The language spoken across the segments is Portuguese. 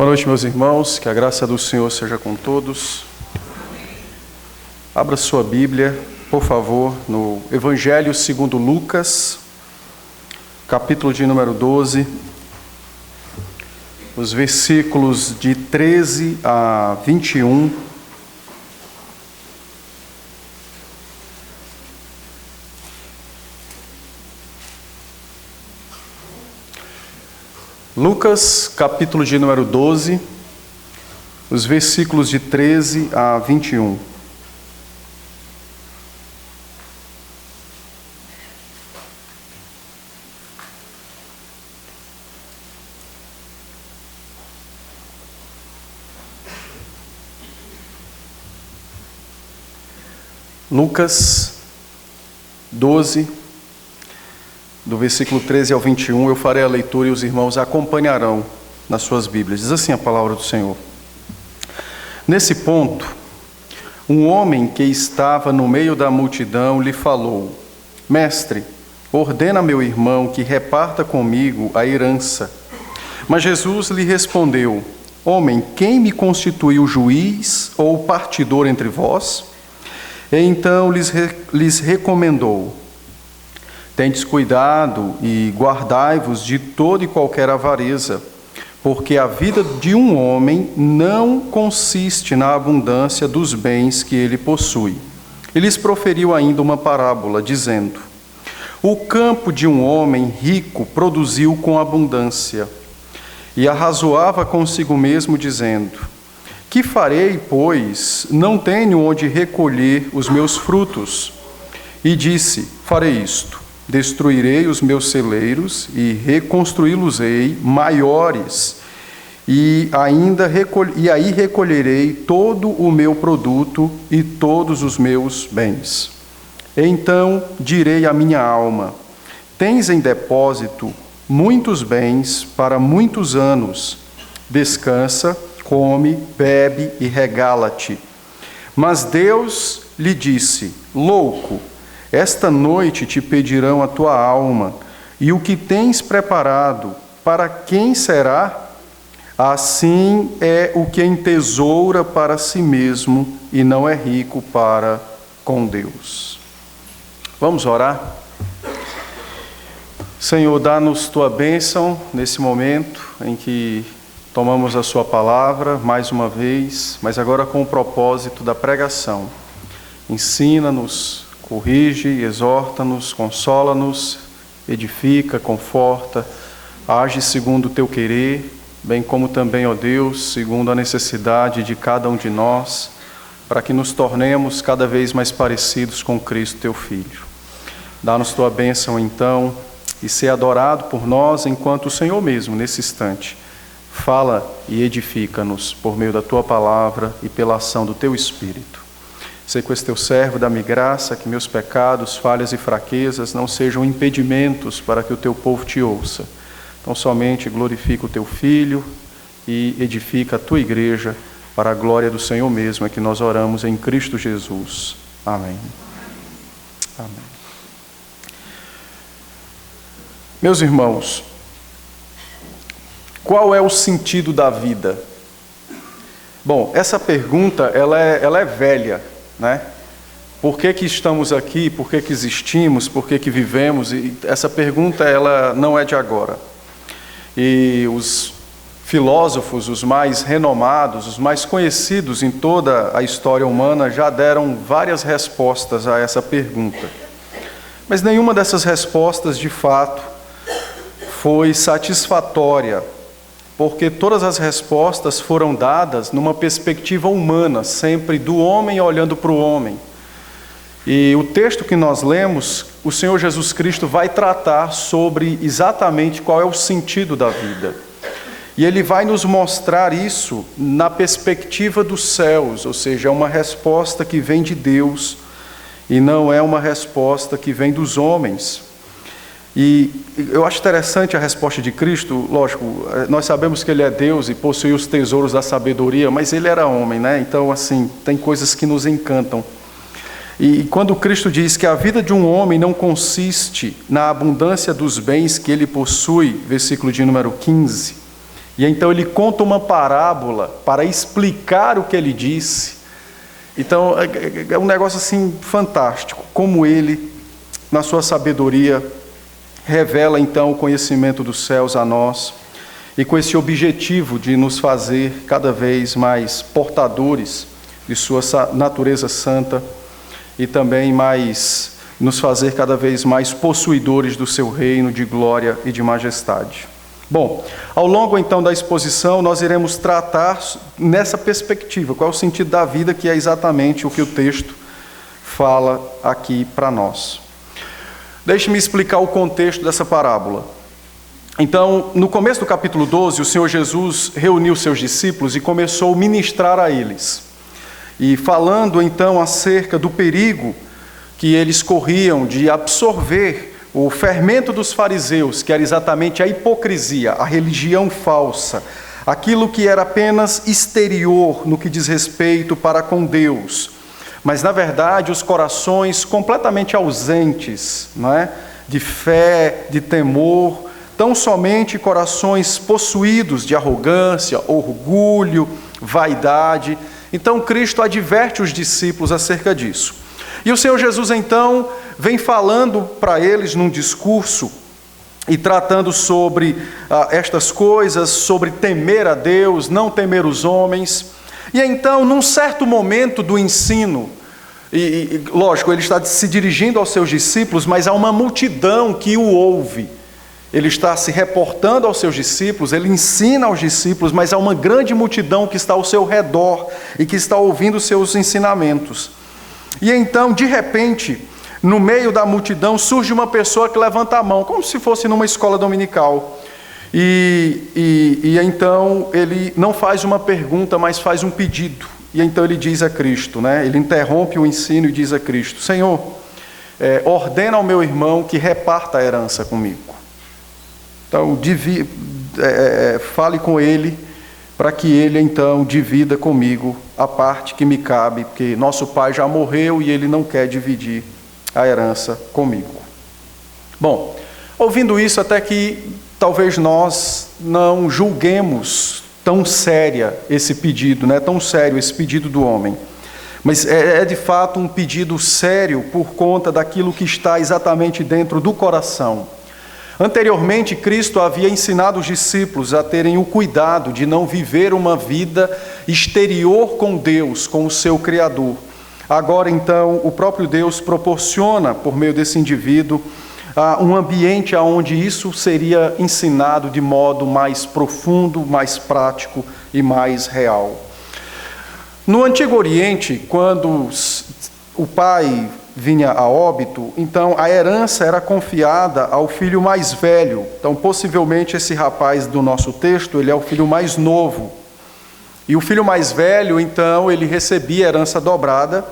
Boa noite, meus irmãos, que a graça do Senhor seja com todos. Abra sua Bíblia, por favor, no Evangelho segundo Lucas, capítulo de número 12, os versículos de 13 a 21. Lucas, capítulo de número 12, os versículos de 13 a 21. Lucas 12, do versículo 13 ao 21, eu farei a leitura e os irmãos acompanharão nas suas Bíblias. Diz assim a palavra do Senhor. Nesse ponto, um homem que estava no meio da multidão lhe falou: Mestre, ordena meu irmão que reparta comigo a herança. Mas Jesus lhe respondeu: Homem, quem me constituiu juiz ou partidor entre vós? E então lhes recomendou: Tendes cuidado e guardai-vos de toda e qualquer avareza, porque a vida de um homem não consiste na abundância dos bens que ele possui. E lhes proferiu ainda uma parábola, dizendo: O campo de um homem rico produziu com abundância, e arrazoava consigo mesmo, dizendo: Que farei, pois? Não tenho onde recolher os meus frutos. E disse: Farei isto: destruirei os meus celeiros e reconstruí-los-ei maiores, e aí recolherei todo o meu produto e todos os meus bens. Então direi à minha alma: Tens em depósito muitos bens para muitos anos. Descansa, come, bebe e regala-te. Mas Deus lhe disse: Louco, esta noite te pedirão a tua alma, e o que tens preparado, para quem será? Assim é o que entesoura para si mesmo e não é rico para com Deus. Vamos orar? Senhor, dá-nos tua bênção nesse momento em que tomamos a sua palavra mais uma vez, mas agora com o propósito da pregação. Ensina-nos, corrige, exorta-nos, consola-nos, edifica, conforta, age segundo o teu querer, bem como também, ó Deus, segundo a necessidade de cada um de nós, para que nos tornemos cada vez mais parecidos com Cristo, teu Filho. Dá-nos tua bênção, então, e ser adorado por nós enquanto o Senhor mesmo, nesse instante, fala e edifica-nos por meio da tua palavra e pela ação do teu Espírito. Sei com esse teu servo, dá-me graça, que meus pecados, falhas e fraquezas não sejam impedimentos para que o teu povo te ouça. Então somente glorifica o teu Filho e edifica a tua igreja para a glória do Senhor mesmo, é que nós oramos em Cristo Jesus. Amém. Amém. Meus irmãos, qual é o sentido da vida? Bom, essa pergunta ela é velha, né? Por que estamos aqui? Por que existimos? Por que vivemos? E essa pergunta ela não é de agora. E os filósofos, os mais renomados, os mais conhecidos em toda a história humana já deram várias respostas a essa pergunta. Mas nenhuma dessas respostas, de fato, foi satisfatória, porque todas as respostas foram dadas numa perspectiva humana, sempre do homem olhando para o homem. E o texto que nós lemos, o Senhor Jesus Cristo vai tratar sobre exatamente qual é o sentido da vida. E Ele vai nos mostrar isso na perspectiva dos céus, ou seja, é uma resposta que vem de Deus e não é uma resposta que vem dos homens. E eu acho interessante a resposta de Cristo. Lógico, nós sabemos que Ele é Deus e possui os tesouros da sabedoria, mas Ele era homem, né? Então, assim, tem coisas que nos encantam. E quando Cristo diz que a vida de um homem não consiste na abundância dos bens que ele possui, versículo de número 15, E então ele conta uma parábola para explicar o que ele disse. Então é um negócio assim fantástico, como ele, na sua sabedoria, revela então o conhecimento dos céus a nós, e com esse objetivo de nos fazer cada vez mais portadores de sua natureza santa e também nos fazer cada vez mais possuidores do seu reino de glória e de majestade. Bom, ao longo então da exposição nós iremos tratar nessa perspectiva, qual é o sentido da vida, que é exatamente o que o texto fala aqui para nós. Deixe-me explicar o contexto dessa parábola. Então, no começo do capítulo 12, o Senhor Jesus reuniu seus discípulos e começou a ministrar a eles. E falando então acerca do perigo que eles corriam de absorver o fermento dos fariseus, que era exatamente a hipocrisia, a religião falsa, aquilo que era apenas exterior no que diz respeito para com Deus, mas na verdade os corações completamente ausentes, não é? De fé, de temor, tão somente corações possuídos de arrogância, orgulho, vaidade. Então Cristo adverte os discípulos acerca disso. E o Senhor Jesus então vem falando para eles num discurso e tratando sobre estas coisas, sobre temer a Deus, não temer os homens. E então, num certo momento do ensino, lógico, ele está se dirigindo aos seus discípulos, mas há uma multidão que o ouve. Ele está se reportando aos seus discípulos, ele ensina aos discípulos, mas há uma grande multidão que está ao seu redor e que está ouvindo os seus ensinamentos. E então, de repente, no meio da multidão, surge uma pessoa que levanta a mão, como se fosse numa escola dominical. E então ele não faz uma pergunta, mas faz um pedido. E então ele diz a Cristo, né? Ele interrompe o ensino e diz a Cristo: Senhor, ordena ao meu irmão que reparta a herança comigo. Então, fale com ele, para que ele então divida comigo a parte que me cabe, porque nosso pai já morreu e ele não quer dividir a herança comigo. Bom, ouvindo isso, até que talvez nós não julguemos tão séria esse pedido, né? Tão sério esse pedido do homem. Mas é de fato um pedido sério por conta daquilo que está exatamente dentro do coração. Anteriormente, Cristo havia ensinado os discípulos a terem o cuidado de não viver uma vida exterior com Deus, com o seu Criador. Agora, então, o próprio Deus proporciona, por meio desse indivíduo, um ambiente onde isso seria ensinado de modo mais profundo, mais prático e mais real. No Antigo Oriente, quando o pai vinha a óbito, então a herança era confiada ao filho mais velho. Então, possivelmente, esse rapaz do nosso texto, ele é o filho mais novo. E o filho mais velho, então, ele recebia a herança dobrada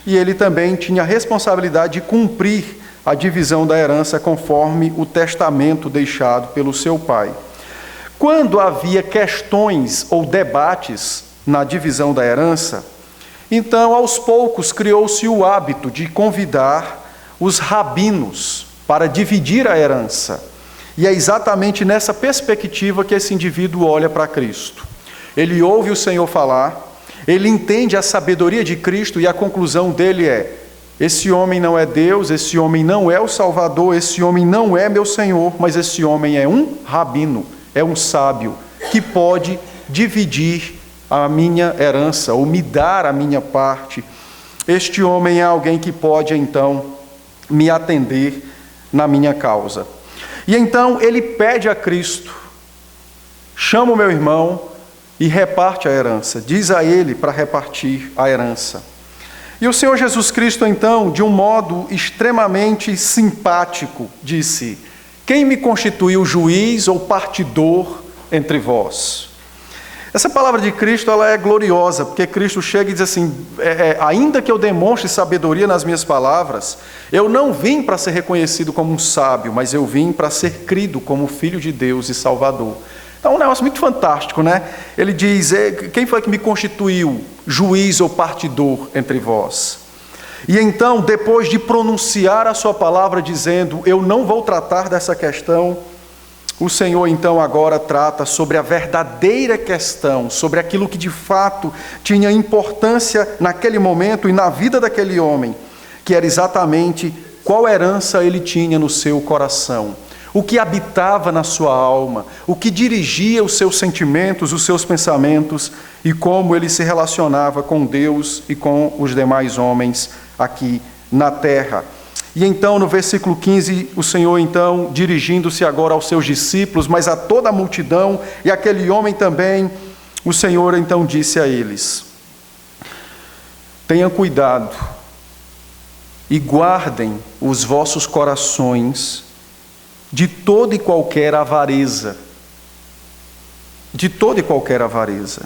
e ele também tinha a responsabilidade de cumprir a divisão da herança conforme o testamento deixado pelo seu pai. Quando havia questões ou debates na divisão da herança, então, aos poucos, criou-se o hábito de convidar os rabinos para dividir a herança. E é exatamente nessa perspectiva que esse indivíduo olha para Cristo. Ele ouve o Senhor falar, ele entende a sabedoria de Cristo e a conclusão dele é: esse homem não é Deus, esse homem não é o Salvador, esse homem não é meu Senhor, mas esse homem é um rabino, é um sábio, que pode dividir a minha herança, ou me dar a minha parte. Este homem é alguém que pode, então, me atender na minha causa. E então ele pede a Cristo: chama o meu irmão e reparte a herança. Diz a ele para repartir a herança. E o Senhor Jesus Cristo, então, de um modo extremamente simpático, disse: quem me constituiu juiz ou partidor entre vós? Essa palavra de Cristo, ela é gloriosa, porque Cristo chega e diz assim: ainda que eu demonstre sabedoria nas minhas palavras, eu não vim para ser reconhecido como um sábio, mas eu vim para ser crido como Filho de Deus e Salvador. Então é um negócio muito fantástico, né? Ele diz: quem foi que me constituiu juiz ou partidor entre vós? E então, depois de pronunciar a sua palavra dizendo: eu não vou tratar dessa questão, o Senhor então agora trata sobre a verdadeira questão, sobre aquilo que de fato tinha importância naquele momento e na vida daquele homem, que era exatamente qual herança ele tinha no seu coração, o que habitava na sua alma, o que dirigia os seus sentimentos, os seus pensamentos e como ele se relacionava com Deus e com os demais homens aqui na terra. E então, no versículo 15, o Senhor, então, dirigindo-se agora aos seus discípulos, mas a toda a multidão, e aquele homem também, o Senhor, então, disse a eles: tenham cuidado e guardem os vossos corações de toda e qualquer avareza. De toda e qualquer avareza.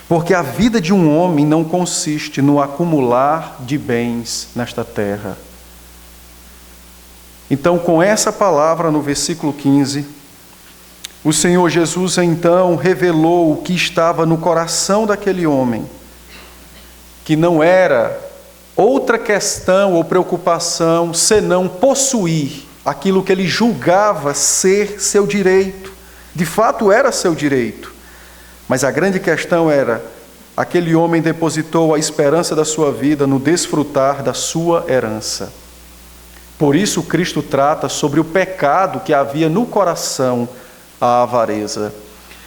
Porque a vida de um homem não consiste no acumular de bens nesta terra. Então, com essa palavra no versículo 15, o Senhor Jesus então revelou o que estava no coração daquele homem, que não era outra questão ou preocupação senão possuir aquilo que ele julgava ser seu direito. De fato era seu direito, mas a grande questão era: aquele homem depositou a esperança da sua vida no desfrutar da sua herança. Por isso Cristo trata sobre o pecado que havia no coração, a avareza,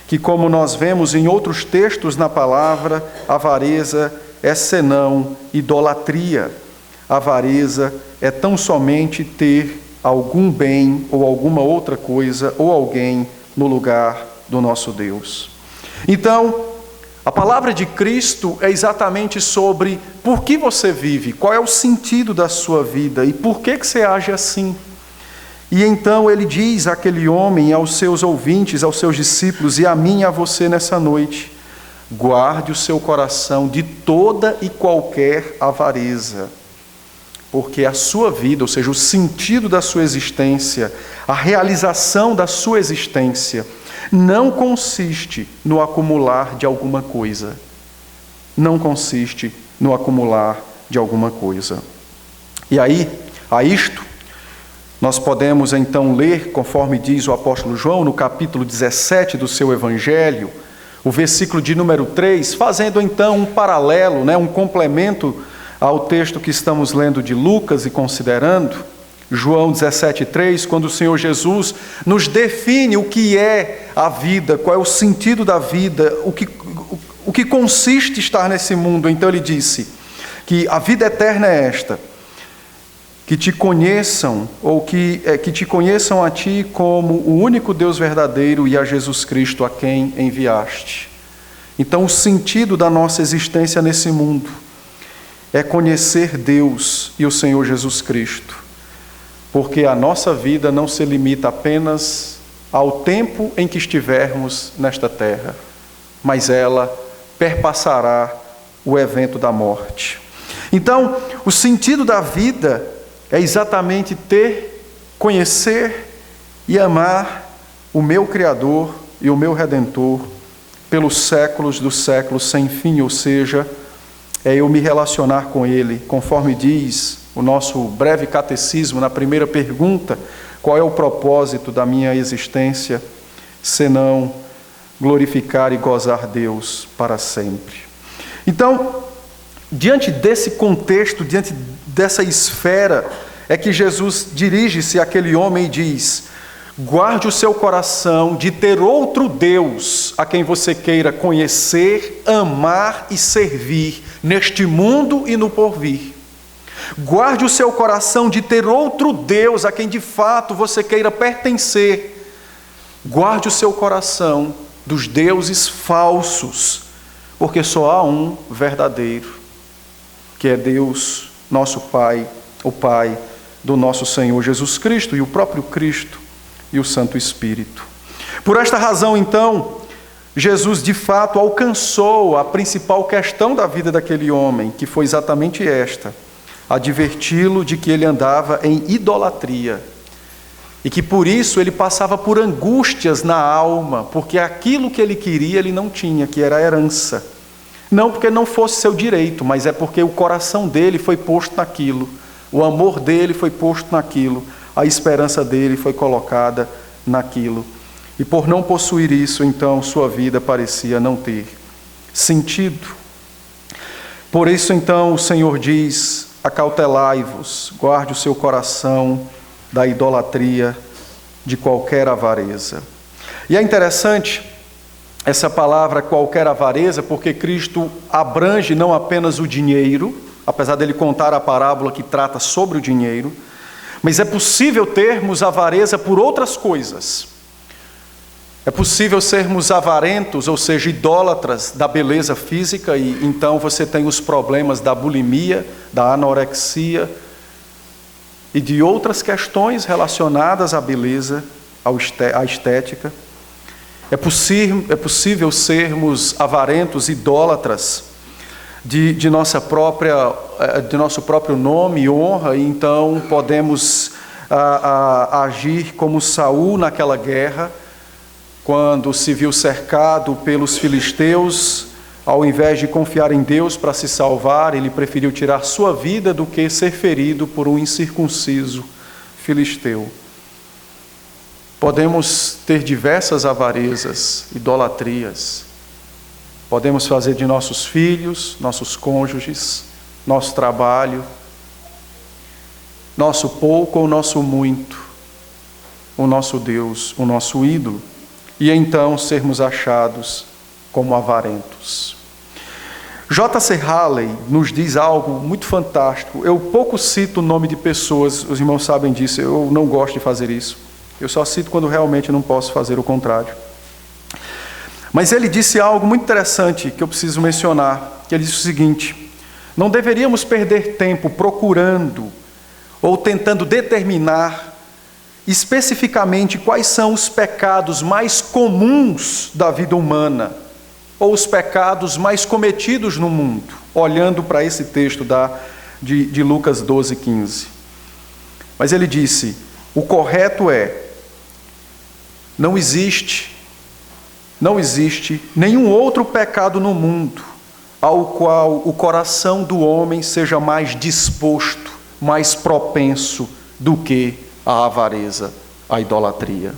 que, como nós vemos em outros textos na palavra, avareza é senão idolatria. Avareza é tão somente ter algum bem ou alguma outra coisa ou alguém no lugar do nosso Deus. Então, a palavra de Cristo é exatamente sobre por que você vive, qual é o sentido da sua vida e por que você age assim. E então ele diz àquele homem, aos seus ouvintes, aos seus discípulos e a mim e a você nessa noite: guarde o seu coração de toda e qualquer avareza, porque a sua vida, ou seja, o sentido da sua existência, a realização da sua existência, não consiste no acumular de alguma coisa. Não consiste no acumular de alguma coisa. E aí, a isto, nós podemos então ler, conforme diz o apóstolo João, no capítulo 17 do seu Evangelho, o versículo de número 3, fazendo então um paralelo, um complemento ao texto que estamos lendo de Lucas e considerando, João 17,3, quando o Senhor Jesus nos define o que é a vida, qual é o sentido da vida, o que consiste estar nesse mundo. Então ele disse que a vida eterna é esta: que te conheçam, ou que te conheçam a ti como o único Deus verdadeiro e a Jesus Cristo a quem enviaste. Então o sentido da nossa existência nesse mundo é conhecer Deus e o Senhor Jesus Cristo. Porque a nossa vida não se limita apenas ao tempo em que estivermos nesta terra, mas ela perpassará o evento da morte. Então, o sentido da vida é exatamente conhecer e amar o meu Criador e o meu Redentor pelos séculos dos séculos sem fim, ou seja, é eu me relacionar com Ele, conforme diz o nosso breve catecismo, na primeira pergunta: qual é o propósito da minha existência, senão glorificar e gozar Deus para sempre. Então, diante desse contexto, diante dessa esfera, é que Jesus dirige-se àquele homem e diz: guarde o seu coração de ter outro Deus a quem você queira conhecer, amar e servir neste mundo e no porvir. Guarde o seu coração de ter outro Deus a quem de fato você queira pertencer. Guarde o seu coração dos deuses falsos, porque só há um verdadeiro, que é Deus, nosso Pai, o Pai do nosso Senhor Jesus Cristo e o próprio Cristo e o Santo Espírito. Por esta razão, então, Jesus de fato alcançou a principal questão da vida daquele homem, que foi exatamente esta: adverti-lo de que ele andava em idolatria e que por isso ele passava por angústias na alma, porque aquilo que ele queria ele não tinha, que era a herança. Não porque não fosse seu direito, mas é porque o coração dele foi posto naquilo, o amor dele foi posto naquilo, a esperança dele foi colocada naquilo. E por não possuir isso, então, sua vida parecia não ter sentido. Por isso, então, o Senhor diz: acautelai-vos, guarde o seu coração da idolatria, de qualquer avareza. E é interessante essa palavra qualquer avareza, porque Cristo abrange não apenas o dinheiro, apesar dele contar a parábola que trata sobre o dinheiro, mas é possível termos avareza por outras coisas. É possível sermos avarentos, ou seja, idólatras da beleza física, e então você tem os problemas da bulimia, da anorexia e de outras questões relacionadas à beleza, à estética. É possível sermos avarentos, idólatras de nosso próprio nome e honra, e então podemos agir como Saul naquela guerra, quando se viu cercado pelos filisteus. Ao invés de confiar em Deus para se salvar, ele preferiu tirar sua vida do que ser ferido por um incircunciso filisteu. Podemos ter diversas avarezas, idolatrias. Podemos fazer de nossos filhos, nossos cônjuges, nosso trabalho, nosso pouco ou nosso muito, o nosso Deus, o nosso ídolo, e então sermos achados como avarentos. J.C. Halley nos diz algo muito fantástico. Eu pouco cito o nome de pessoas, os irmãos sabem disso, eu não gosto de fazer isso. Eu só cito quando realmente não posso fazer o contrário. Mas ele disse algo muito interessante que eu preciso mencionar, que ele disse o seguinte: não deveríamos perder tempo procurando ou tentando determinar especificamente quais são os pecados mais comuns da vida humana, ou os pecados mais cometidos no mundo, olhando para esse texto de Lucas 12:15. Mas ele disse: o correto é, não existe nenhum outro pecado no mundo ao qual o coração do homem seja mais disposto, mais propenso do que a avareza, a idolatria.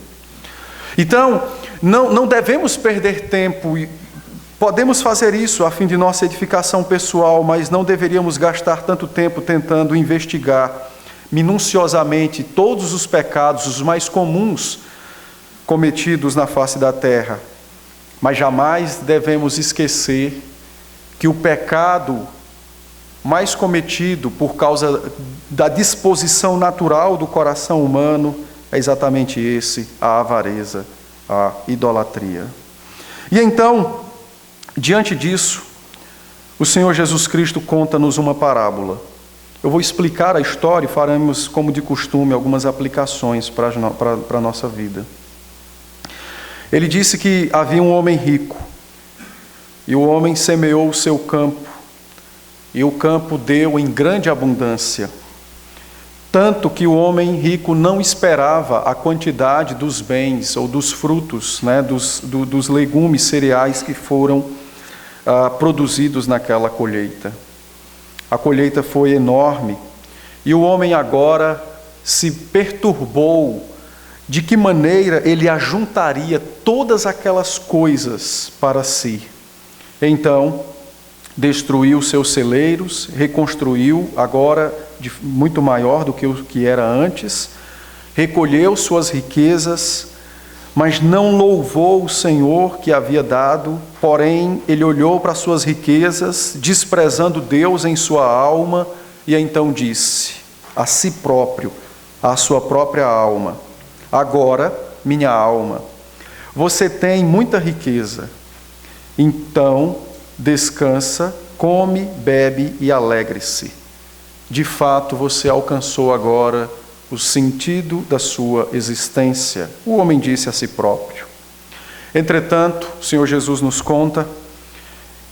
Então, não devemos perder tempo. Podemos fazer isso a fim de nossa edificação pessoal, mas não deveríamos gastar tanto tempo tentando investigar minuciosamente todos os pecados, os mais comuns cometidos na face da terra. Mas jamais devemos esquecer que o pecado mais cometido por causa da disposição natural do coração humano é exatamente esse: a avareza, a idolatria. E então, diante disso, o Senhor Jesus Cristo conta-nos uma parábola. Eu vou explicar a história e faremos, como de costume, algumas aplicações para a nossa vida. Ele disse que havia um homem rico, e o homem semeou o seu campo, e o campo deu em grande abundância, tanto que o homem rico não esperava a quantidade dos bens ou dos frutos, dos legumes, cereais que foram produzidos naquela colheita. A colheita foi enorme, e o homem agora se perturbou de que maneira ele ajuntaria todas aquelas coisas para si. Então, destruiu seus celeiros, reconstruiu, agora muito maior do que o que era antes, recolheu suas riquezas, mas não louvou o Senhor que havia dado, porém ele olhou para suas riquezas, desprezando Deus em sua alma, e então disse a si próprio, à sua própria alma: agora, minha alma, você tem muita riqueza, então descansa, come, bebe e alegre-se. De fato, você alcançou agora o sentido da sua existência. O homem disse a si próprio. Entretanto, o Senhor Jesus nos conta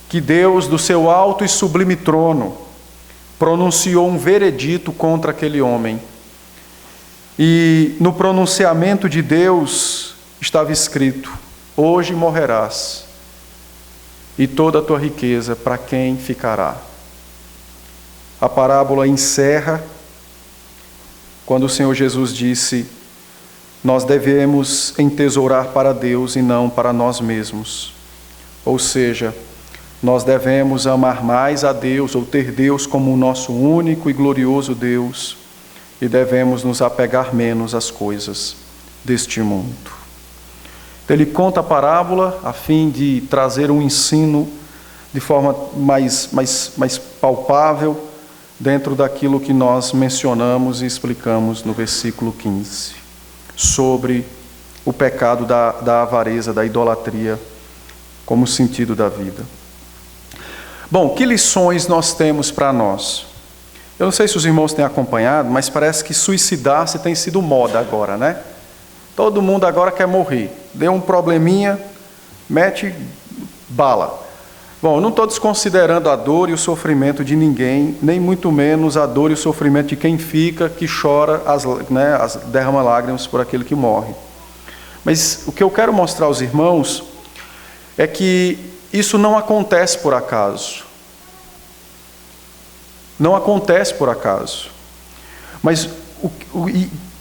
que Deus, do seu alto e sublime trono, pronunciou um veredito contra aquele homem. E no pronunciamento de Deus estava escrito: hoje morrerás, e toda a tua riqueza para quem ficará? A parábola encerra quando o Senhor Jesus disse: nós devemos entesourar para Deus e não para nós mesmos. Ou seja, nós devemos amar mais a Deus, ou ter Deus como o nosso único e glorioso Deus, e devemos nos apegar menos às coisas deste mundo. Então, ele conta a parábola a fim de trazer um ensino de forma mais palpável dentro daquilo que nós mencionamos e explicamos no versículo 15, sobre o pecado da avareza, da idolatria, como sentido da vida. Bom, que lições nós temos para nós? Eu não sei se os irmãos têm acompanhado, mas parece que suicidar-se tem sido moda agora, né? Todo mundo agora quer morrer. Deu um probleminha, mete bala. Bom, eu não estou desconsiderando a dor e o sofrimento de ninguém, nem muito menos a dor e o sofrimento de quem fica, que chora, derrama lágrimas por aquele que morre. Mas o que eu quero mostrar aos irmãos é que isso não acontece por acaso. Não acontece por acaso. Mas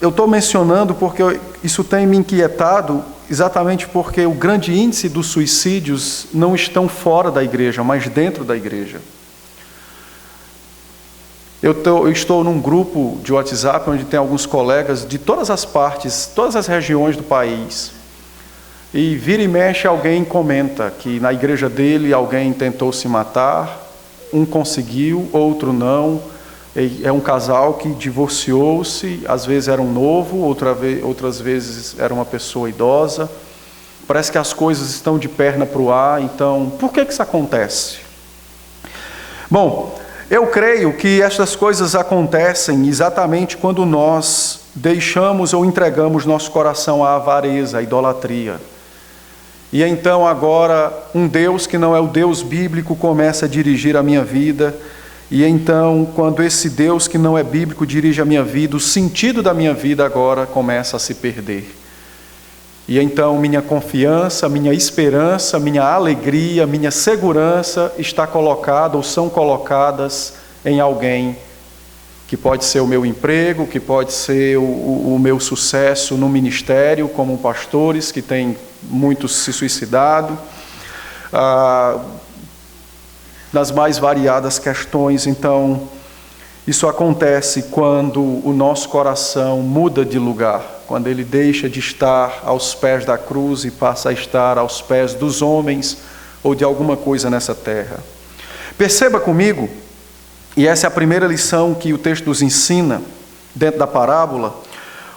eu estou mencionando porque isso tem me inquietado, exatamente porque o grande índice dos suicídios não estão fora da igreja, mas dentro da igreja. Eu estou num grupo de WhatsApp onde tem alguns colegas de todas as partes, todas as regiões do país. E vira e mexe alguém comenta que na igreja dele alguém tentou se matar, um conseguiu, outro não. É um casal que divorciou-se, às vezes era um novo, outras vezes era uma pessoa idosa. Parece que as coisas estão de perna para o ar, então por que isso acontece? Bom, eu creio que estas coisas acontecem exatamente quando nós deixamos ou entregamos nosso coração à avareza, à idolatria. E então agora um Deus que não é o Deus bíblico começa a dirigir a minha vida. E então, quando esse Deus que não é bíblico dirige a minha vida, o sentido da minha vida agora começa a se perder. E então minha confiança, minha esperança, minha alegria, minha segurança está colocada ou são colocadas em alguém que pode ser o meu emprego, que pode ser o meu sucesso no ministério, como pastores que têm muitos se suicidado, nas mais variadas questões. Então, isso acontece quando o nosso coração muda de lugar, quando ele deixa de estar aos pés da cruz e passa a estar aos pés dos homens ou de alguma coisa nessa terra. Perceba comigo, e essa é a primeira lição que o texto nos ensina dentro da parábola.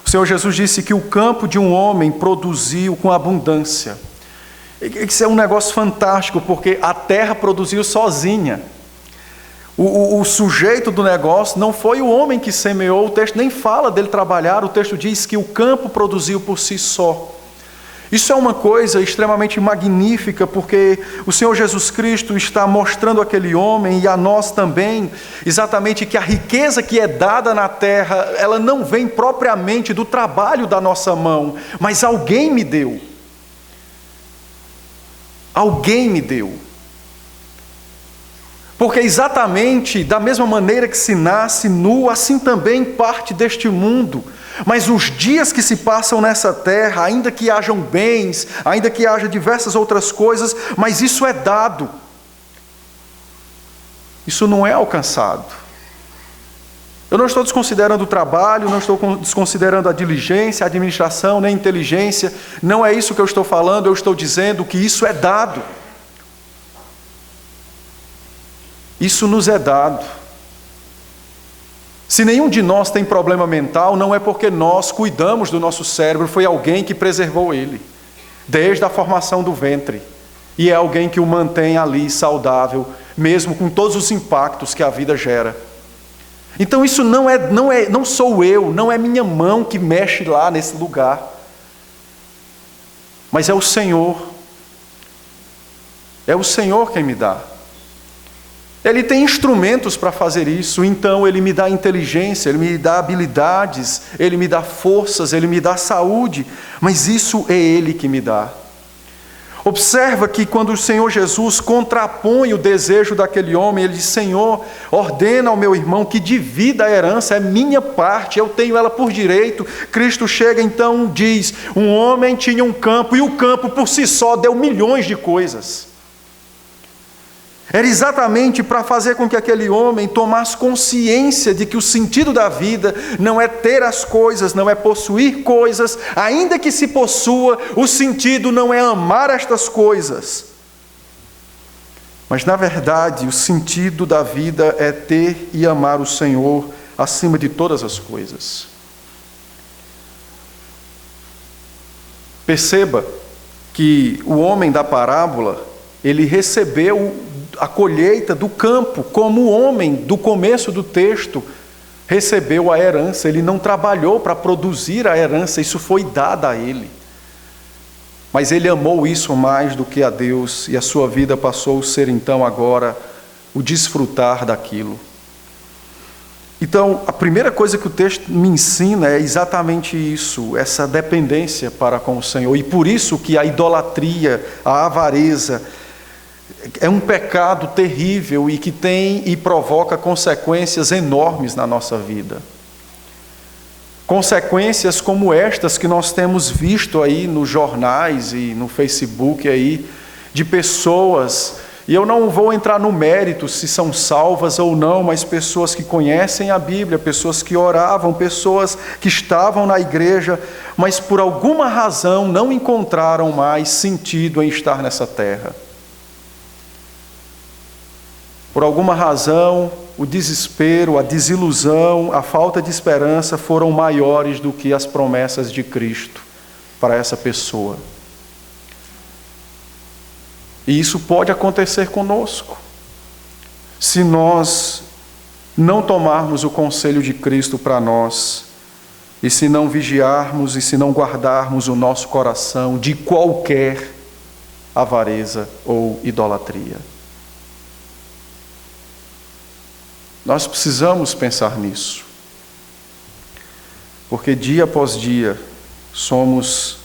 O Senhor Jesus disse que o campo de um homem produziu com abundância. Isso é um negócio fantástico, porque a terra produziu sozinha. O sujeito do negócio não foi o homem que semeou, o texto nem fala dele trabalhar, o texto diz que o campo produziu por si só. Isso é uma coisa extremamente magnífica, porque o Senhor Jesus Cristo está mostrando àquele homem e a nós também, exatamente que a riqueza que é dada na terra, ela não vem propriamente do trabalho da nossa mão, mas alguém me deu. Alguém me deu. Porque exatamente da mesma maneira que se nasce nu, assim também parte deste mundo. Mas os dias que se passam nessa terra, ainda que hajam bens, ainda que haja diversas outras coisas, mas isso é dado. Isso não é alcançado. Eu não estou desconsiderando o trabalho, não estou desconsiderando a diligência, a administração, nem a inteligência. Não é isso que eu estou falando, eu estou dizendo que isso é dado. Isso nos é dado. Se nenhum de nós tem problema mental, não é porque nós cuidamos do nosso cérebro, foi alguém que preservou ele, desde a formação do ventre. E é alguém que o mantém ali saudável, mesmo com todos os impactos que a vida gera. Então isso não sou eu, não é minha mão que mexe lá nesse lugar. Mas é o Senhor. É o Senhor quem me dá. Ele tem instrumentos para fazer isso, então Ele me dá inteligência, Ele me dá habilidades, Ele me dá forças, Ele me dá saúde, mas isso é Ele que me dá. Observa que quando o Senhor Jesus contrapõe o desejo daquele homem, ele diz: Senhor, ordena ao meu irmão que divida a herança, é minha parte, eu tenho ela por direito. Cristo chega então, diz: um homem tinha um campo, e o campo por si só deu milhões de coisas. Era exatamente para fazer com que aquele homem tomasse consciência de que o sentido da vida não é ter as coisas, não é possuir coisas, ainda que se possua, o sentido não é amar estas coisas. Mas, na verdade, o sentido da vida é ter e amar o Senhor acima de todas as coisas. Perceba que o homem da parábola, ele recebeu a colheita do campo, como o homem do começo do texto recebeu a herança. Ele não trabalhou para produzir a herança, isso foi dado a ele. Mas ele amou isso mais do que a Deus, e a sua vida passou a ser então agora o desfrutar daquilo. Então, a primeira coisa que o texto me ensina é exatamente isso, essa dependência para com o Senhor. E por isso que a idolatria, a avareza, é um pecado terrível e que tem e provoca consequências enormes na nossa vida. Consequências como estas que nós temos visto aí nos jornais e no Facebook aí, de pessoas, e eu não vou entrar no mérito se são salvas ou não, mas pessoas que conhecem a Bíblia, pessoas que oravam, pessoas que estavam na igreja, mas por alguma razão não encontraram mais sentido em estar nessa terra. Por alguma razão, o desespero, a desilusão, a falta de esperança foram maiores do que as promessas de Cristo para essa pessoa. E isso pode acontecer conosco, se nós não tomarmos o conselho de Cristo para nós, e se não vigiarmos e se não guardarmos o nosso coração de qualquer avareza ou idolatria. Nós precisamos pensar nisso, porque dia após dia somos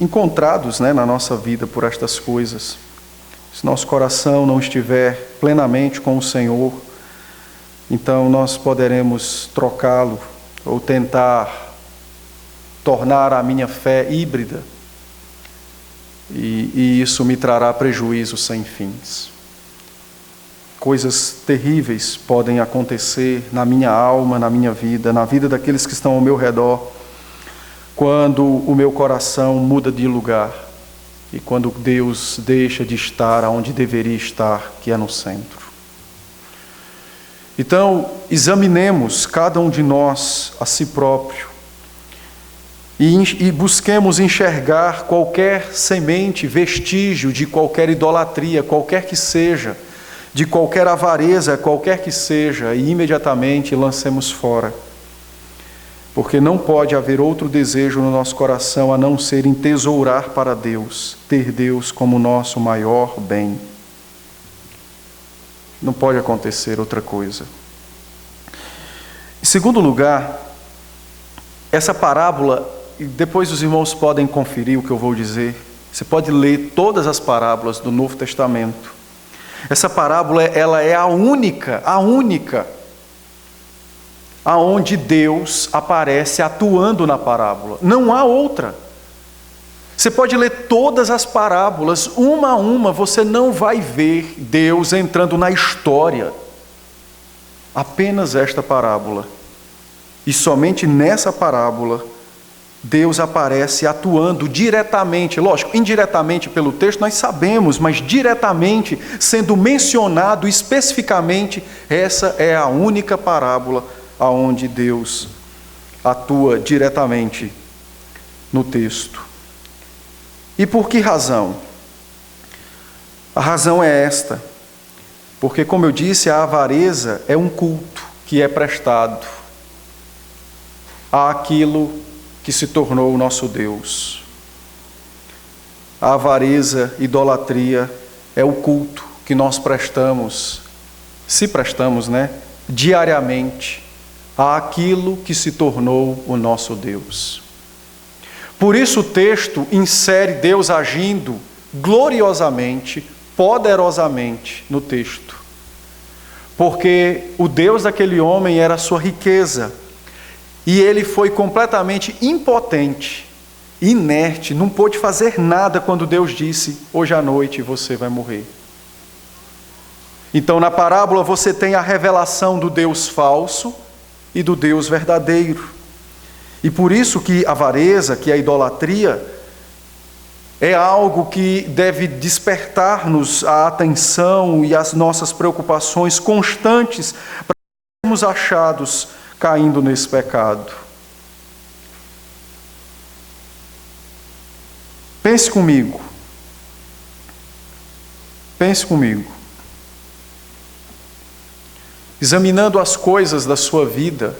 encontrados, na nossa vida por estas coisas. Se nosso coração não estiver plenamente com o Senhor, então nós poderemos trocá-lo ou tentar tornar a minha fé híbrida, e isso me trará prejuízo sem fins. Coisas terríveis podem acontecer na minha alma, na minha vida, na vida daqueles que estão ao meu redor, quando o meu coração muda de lugar e quando Deus deixa de estar onde deveria estar, que é no centro. Então, examinemos cada um de nós a si próprio e busquemos enxergar qualquer semente, vestígio de qualquer idolatria, qualquer que seja, de qualquer avareza, qualquer que seja, e imediatamente lancemos fora. Porque não pode haver outro desejo no nosso coração a não ser entesourar para Deus, ter Deus como nosso maior bem. Não pode acontecer outra coisa. Em segundo lugar, essa parábola, e depois os irmãos podem conferir o que eu vou dizer, você pode ler todas as parábolas do Novo Testamento. Essa parábola, ela é a única aonde Deus aparece atuando na parábola. Não há outra. Você pode ler todas as parábolas, uma a uma, você não vai ver Deus entrando na história. Apenas esta parábola. E somente nessa parábola, Deus aparece atuando diretamente, lógico, indiretamente pelo texto nós sabemos, mas diretamente, sendo mencionado especificamente, essa é a única parábola aonde Deus atua diretamente no texto. E por que razão? A razão é esta, porque, como eu disse, a avareza é um culto que é prestado àquilo que se tornou o nosso Deus. A avareza, idolatria, é o culto que nós prestamos, se prestamos, diariamente, àquilo que se tornou o nosso Deus. Por isso o texto insere Deus agindo gloriosamente, poderosamente no texto. Porque o Deus daquele homem era a sua riqueza. E ele foi completamente impotente, inerte, não pôde fazer nada quando Deus disse: hoje à noite você vai morrer. Então, na parábola, você tem a revelação do Deus falso e do Deus verdadeiro. E por isso que a avareza, que a idolatria, é algo que deve despertar-nos a atenção e as nossas preocupações constantes para sermos achados caindo nesse pecado. Pense comigo. Pense comigo. Examinando as coisas da sua vida,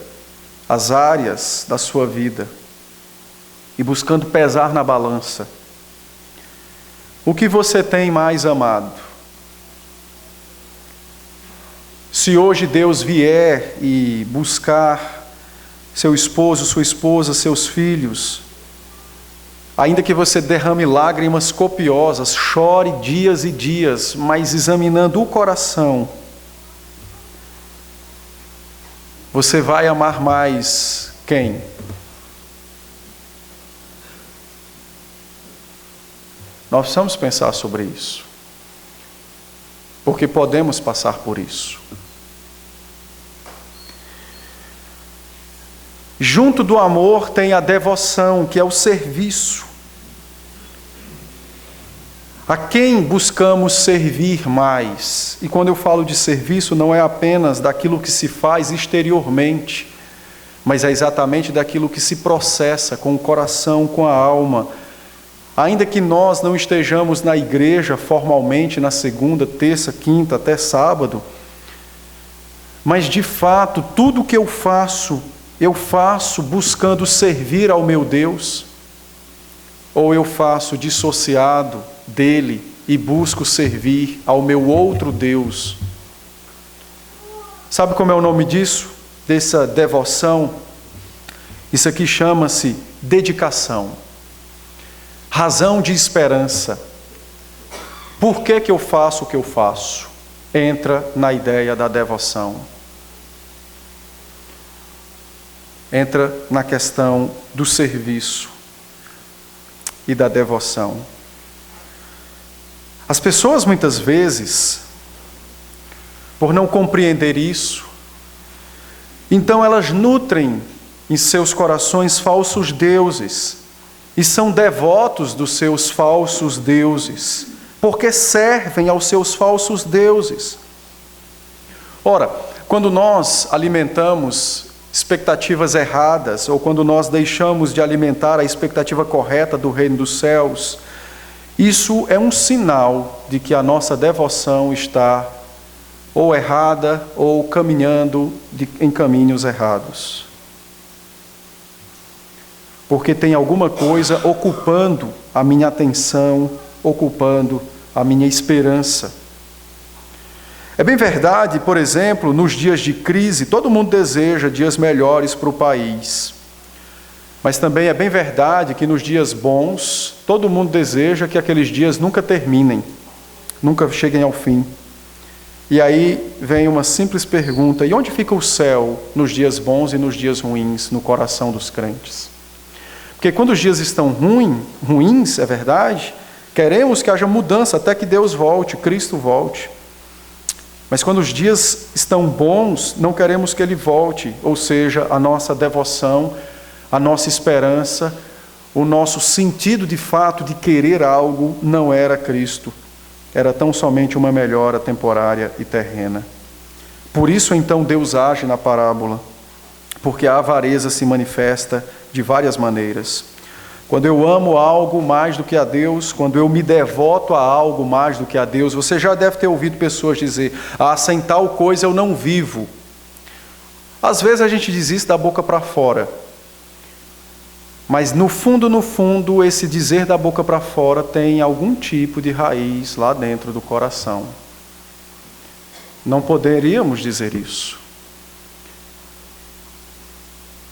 as áreas da sua vida, e buscando pesar na balança, o que você tem mais amado? Se hoje Deus vier e buscar seu esposo, sua esposa, seus filhos, ainda que você derrame lágrimas copiosas, chore dias e dias, mas examinando o coração, você vai amar mais quem? Nós precisamos pensar sobre isso, porque podemos passar por isso. Junto do amor tem a devoção, que é o serviço. A quem buscamos servir mais? E quando eu falo de serviço, não é apenas daquilo que se faz exteriormente, mas é exatamente daquilo que se processa com o coração, com a alma. Ainda que nós não estejamos na igreja formalmente na segunda, terça, quinta, até sábado, mas de fato, tudo o que eu faço buscando servir ao meu Deus, ou eu faço dissociado dele e busco servir ao meu outro Deus? Sabe como é o nome disso? Dessa devoção? Isso aqui chama-se dedicação. Razão de esperança. Por que eu faço o que eu faço? Entra na ideia da devoção. Entra na questão do serviço e da devoção. As pessoas muitas vezes, por não compreender isso, então elas nutrem em seus corações falsos deuses e são devotos dos seus falsos deuses, porque servem aos seus falsos deuses. Ora, quando nós alimentamos expectativas erradas, ou quando nós deixamos de alimentar a expectativa correta do reino dos céus, isso é um sinal de que a nossa devoção está ou errada ou caminhando em caminhos errados. Porque tem alguma coisa ocupando a minha atenção, ocupando a minha esperança. É bem verdade, por exemplo, nos dias de crise, todo mundo deseja dias melhores para o país. Mas também é bem verdade que nos dias bons, todo mundo deseja que aqueles dias nunca terminem, nunca cheguem ao fim. E aí vem uma simples pergunta: e onde fica o céu nos dias bons e nos dias ruins, no coração dos crentes? Porque quando os dias estão ruins, é verdade, queremos que haja mudança até que Deus volte, Cristo volte. Mas quando os dias estão bons, não queremos que Ele volte, ou seja, a nossa devoção, a nossa esperança, o nosso sentido de fato de querer algo não era Cristo, era tão somente uma melhora temporária e terrena. Por isso então Deus age na parábola, porque a avareza se manifesta de várias maneiras. Quando eu amo algo mais do que a Deus, quando eu me devoto a algo mais do que a Deus, você já deve ter ouvido pessoas dizer: sem tal coisa eu não vivo. Às vezes a gente diz isso da boca para fora, mas no fundo, esse dizer da boca para fora tem algum tipo de raiz lá dentro do coração. Não poderíamos dizer isso.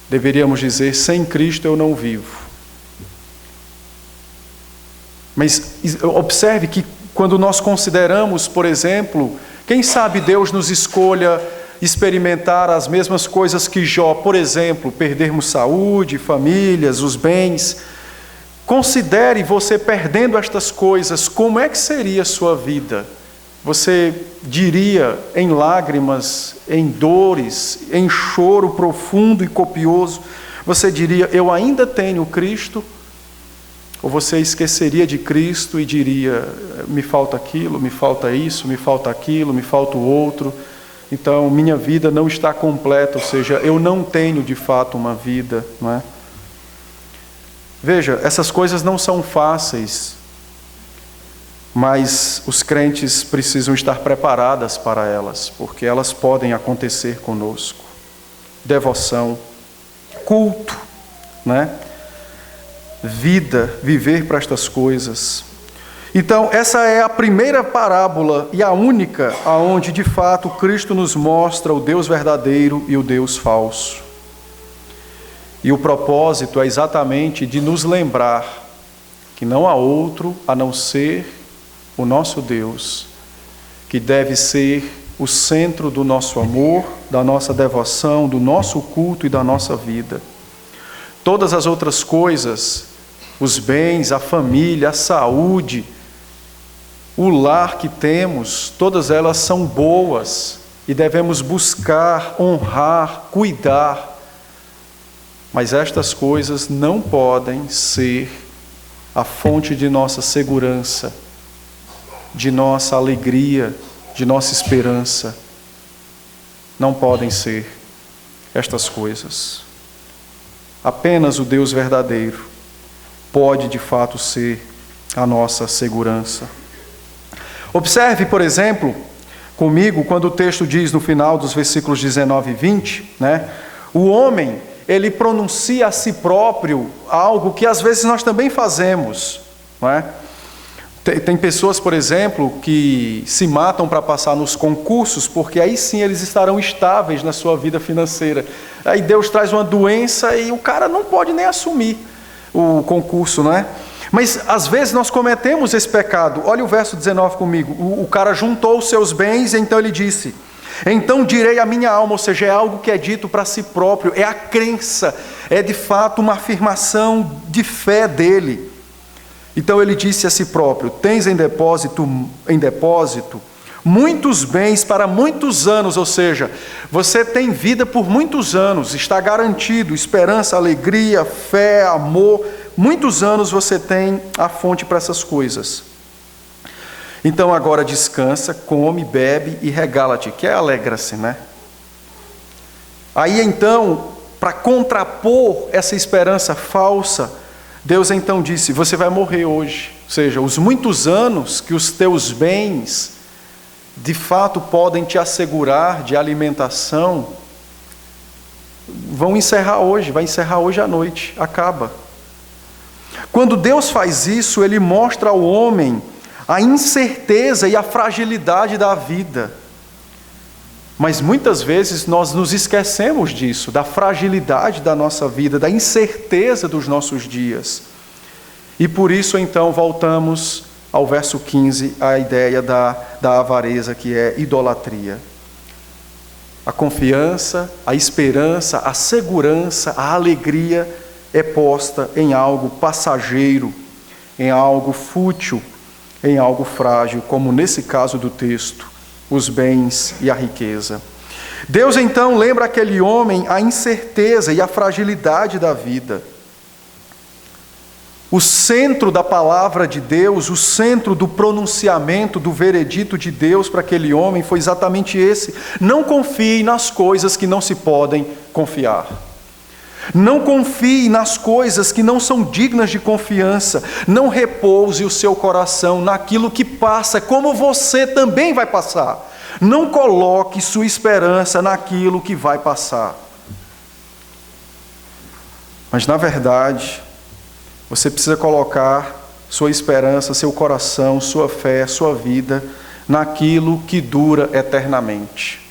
Deveríamos dizer: sem Cristo eu não vivo. Mas observe que quando nós consideramos, por exemplo, quem sabe Deus nos escolha experimentar as mesmas coisas que Jó, por exemplo, perdermos saúde, famílias, os bens. Considere você perdendo estas coisas, como é que seria a sua vida? Você diria em lágrimas, em dores, em choro profundo e copioso, você diria, eu ainda tenho Cristo? Ou você esqueceria de Cristo e diria, me falta aquilo, me falta isso, me falta aquilo, me falta o outro, então minha vida não está completa, ou seja, eu não tenho de fato uma vida, não é? Veja, essas coisas não são fáceis, mas os crentes precisam estar preparadas para elas, porque elas podem acontecer conosco. Devoção, culto, né? Vida, viver para estas coisas. Então, essa é a primeira parábola e a única aonde, de fato, Cristo nos mostra o Deus verdadeiro e o Deus falso. E o propósito é exatamente de nos lembrar que não há outro a não ser o nosso Deus, que deve ser o centro do nosso amor, da nossa devoção, do nosso culto e da nossa vida. Todas as outras coisas, os bens, a família, a saúde, o lar que temos, todas elas são boas e devemos buscar, honrar, cuidar. Mas estas coisas não podem ser a fonte de nossa segurança, de nossa alegria, de nossa esperança. Não podem ser estas coisas. Apenas o Deus verdadeiro pode de fato ser a nossa segurança. Observe, por exemplo, comigo, quando o texto diz no final dos versículos 19 e 20, né? O homem, ele pronuncia a si próprio algo que às vezes nós também fazemos, não é? Tem pessoas, por exemplo, que se matam para passar nos concursos, porque aí sim eles estarão estáveis na sua vida financeira. Aí Deus traz uma doença e o cara não pode nem assumir o concurso, não é? Mas às vezes nós cometemos esse pecado. Olha o verso 19 comigo. O cara juntou os seus bens e então ele disse, então direi a minha alma, ou seja, é algo que é dito para si próprio, é a crença, é de fato uma afirmação de fé dele. Então ele disse a si próprio, tens em depósito muitos bens para muitos anos, ou seja, você tem vida por muitos anos, está garantido, esperança, alegria, fé, amor, muitos anos você tem a fonte para essas coisas. Então agora descansa, come, bebe e regala-te, que é alegra-se, né? Aí então, para contrapor essa esperança falsa, Deus então disse, você vai morrer hoje. Ou seja, os muitos anos que os teus bens de fato podem te assegurar de alimentação, vão encerrar hoje, vai encerrar hoje à noite, acaba. Quando Deus faz isso, Ele mostra ao homem a incerteza e a fragilidade da vida. Mas muitas vezes nós nos esquecemos disso, da fragilidade da nossa vida, da incerteza dos nossos dias. E por isso então voltamos ao verso 15, a ideia da avareza, que é idolatria. A confiança, a esperança, a segurança, a alegria é posta em algo passageiro, em algo fútil, em algo frágil, como nesse caso do texto, os bens e a riqueza. Deus então lembra aquele homem a incerteza e a fragilidade da vida. O centro da palavra de Deus, o centro do pronunciamento, do veredito de Deus para aquele homem foi exatamente esse. Não confie nas coisas que não se podem confiar. Não confie nas coisas que não são dignas de confiança. Não repouse o seu coração naquilo que passa, como você também vai passar. Não coloque sua esperança naquilo que vai passar. Mas, na verdade, você precisa colocar sua esperança, seu coração, sua fé, sua vida naquilo que dura eternamente.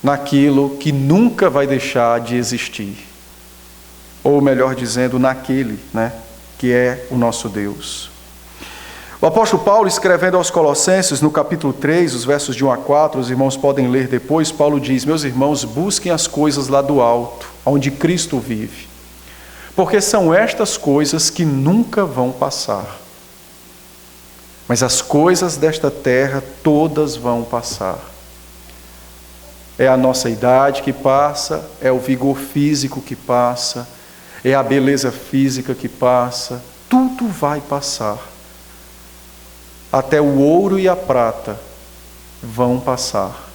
Naquilo que nunca vai deixar de existir. Ou melhor dizendo, naquele, que é o nosso Deus. O apóstolo Paulo, escrevendo aos Colossenses, no capítulo 3, os versos de 1 a 4, os irmãos podem ler depois, Paulo diz: meus irmãos, busquem as coisas lá do alto, onde Cristo vive, porque são estas coisas que nunca vão passar. Mas as coisas desta terra todas vão passar. É a nossa idade que passa, é o vigor físico que passa, é a beleza física que passa, tudo vai passar. Até o ouro e a prata vão passar.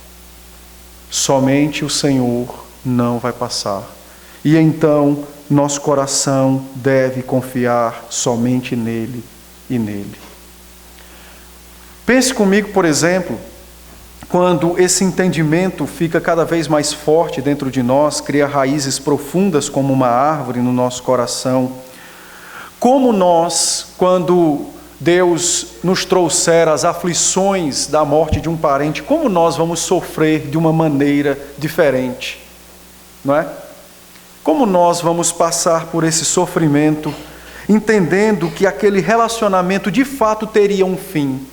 Somente o Senhor não vai passar. E então nosso coração deve confiar somente nele e nele. Pense comigo, por exemplo, quando esse entendimento fica cada vez mais forte dentro de nós, cria raízes profundas como uma árvore no nosso coração. Como nós, quando Deus nos trouxer as aflições da morte de um parente, como nós vamos sofrer de uma maneira diferente, não é? Como nós vamos passar por esse sofrimento, entendendo que aquele relacionamento de fato teria um fim.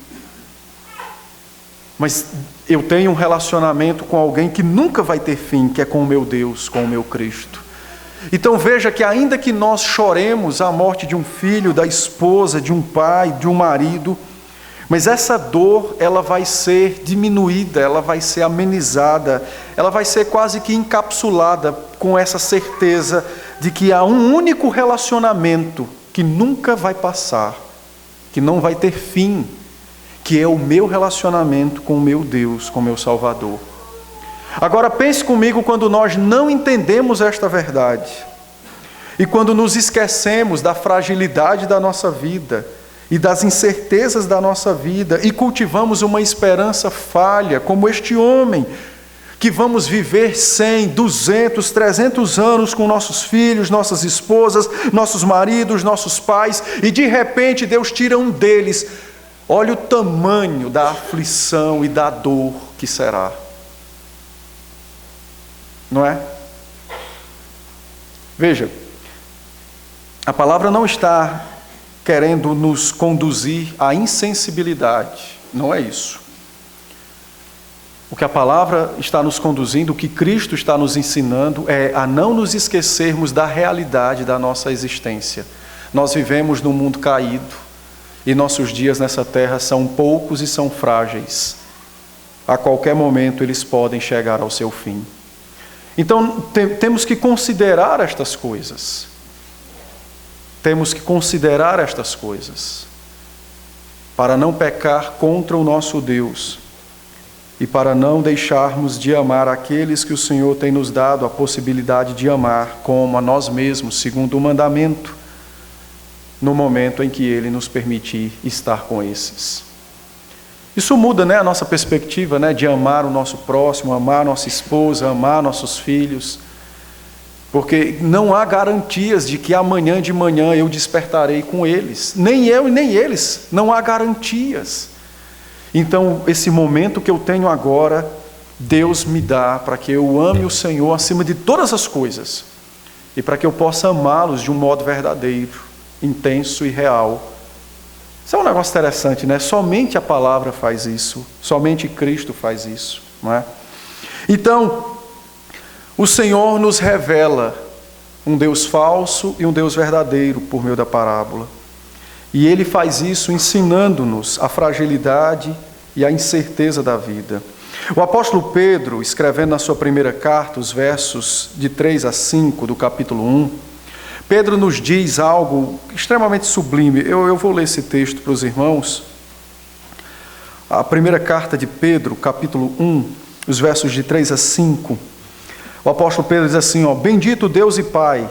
Mas eu tenho um relacionamento com alguém que nunca vai ter fim, que é com o meu Deus, com o meu Cristo. Então veja que ainda que nós choremos a morte de um filho, da esposa, de um pai, de um marido, mas essa dor, ela vai ser diminuída, ela vai ser amenizada, ela vai ser quase que encapsulada com essa certeza de que há um único relacionamento que nunca vai passar, que não vai ter fim, que é o meu relacionamento com o meu Deus, com o meu Salvador. Agora pense comigo quando nós não entendemos esta verdade e quando nos esquecemos da fragilidade da nossa vida e das incertezas da nossa vida e cultivamos uma esperança falha, como este homem, que vamos viver 100, 200, 300 anos com nossos filhos, nossas esposas, nossos maridos, nossos pais, e de repente Deus tira um deles. Olha o tamanho da aflição e da dor que será. Não é? Veja, a palavra não está querendo nos conduzir à insensibilidade, não é isso. O que a palavra está nos conduzindo, o que Cristo está nos ensinando é a não nos esquecermos da realidade da nossa existência. Nós vivemos num mundo caído e nossos dias nessa terra são poucos e são frágeis. A qualquer momento eles podem chegar ao seu fim. Então temos que considerar estas coisas. Temos que considerar estas coisas para não pecar contra o nosso Deus e para não deixarmos de amar aqueles que o Senhor tem nos dado a possibilidade de amar como a nós mesmos, segundo o mandamento, no momento em que Ele nos permitir estar com esses. Isso muda, a nossa perspectiva, de amar o nosso próximo, amar nossa esposa, amar nossos filhos, porque não há garantias de que amanhã de manhã eu despertarei com eles, nem eu e nem eles, não há garantias. Então, esse momento que eu tenho agora, Deus me dá para que eu ame o Senhor acima de todas as coisas e para que eu possa amá-los de um modo verdadeiro, intenso e real. Isso é um negócio interessante, Somente a palavra faz isso, somente Cristo faz isso, não é? Então, o Senhor nos revela um Deus falso e um Deus verdadeiro por meio da parábola. E Ele faz isso ensinando-nos a fragilidade e a incerteza da vida. O apóstolo Pedro, escrevendo na sua primeira carta, os versos de 3 a 5 do capítulo 1, Pedro nos diz algo extremamente sublime. Eu vou ler esse texto para os irmãos. A primeira carta de Pedro, capítulo 1, os versos de 3 a 5. O apóstolo Pedro diz assim, bendito Deus e Pai.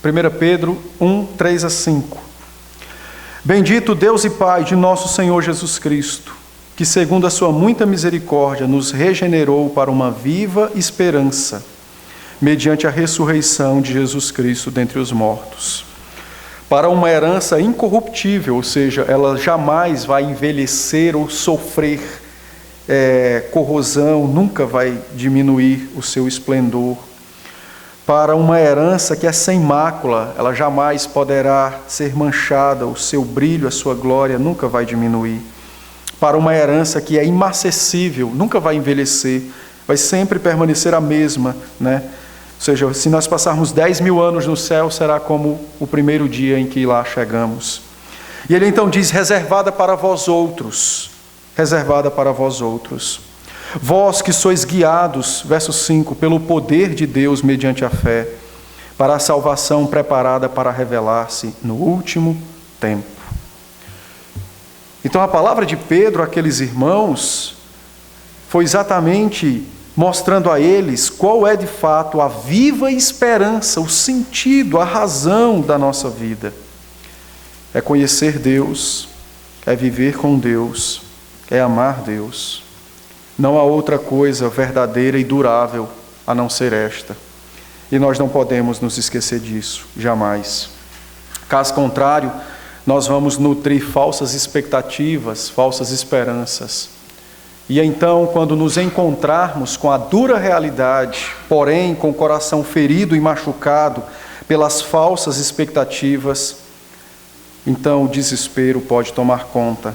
1 Pedro 1, 3 a 5. Bendito Deus e Pai de nosso Senhor Jesus Cristo, que segundo a sua muita misericórdia nos regenerou para uma viva esperança, mediante a ressurreição de Jesus Cristo dentre os mortos, para uma herança incorruptível, ou seja, ela jamais vai envelhecer ou sofrer corrosão, nunca vai diminuir o seu esplendor, para uma herança que é sem mácula, ela jamais poderá ser manchada, o seu brilho, a sua glória nunca vai diminuir. Para uma herança que é imacessível, nunca vai envelhecer, vai sempre permanecer a mesma, né? Ou seja, se nós passarmos 10 mil anos no céu, será como o primeiro dia em que lá chegamos. E ele então diz, reservada para vós outros, reservada para vós outros. Vós que sois guiados, verso 5, pelo poder de Deus mediante a fé, para a salvação preparada para revelar-se no último tempo. Então a palavra de Pedro àqueles irmãos foi exatamente mostrando a eles qual é de fato a viva esperança, o sentido, a razão da nossa vida. É conhecer Deus, é viver com Deus, é amar Deus. Não há outra coisa verdadeira e durável a não ser esta. E nós não podemos nos esquecer disso, jamais. Caso contrário, nós vamos nutrir falsas expectativas, falsas esperanças. E então, quando nos encontrarmos com a dura realidade, porém com o coração ferido e machucado pelas falsas expectativas, então o desespero pode tomar conta.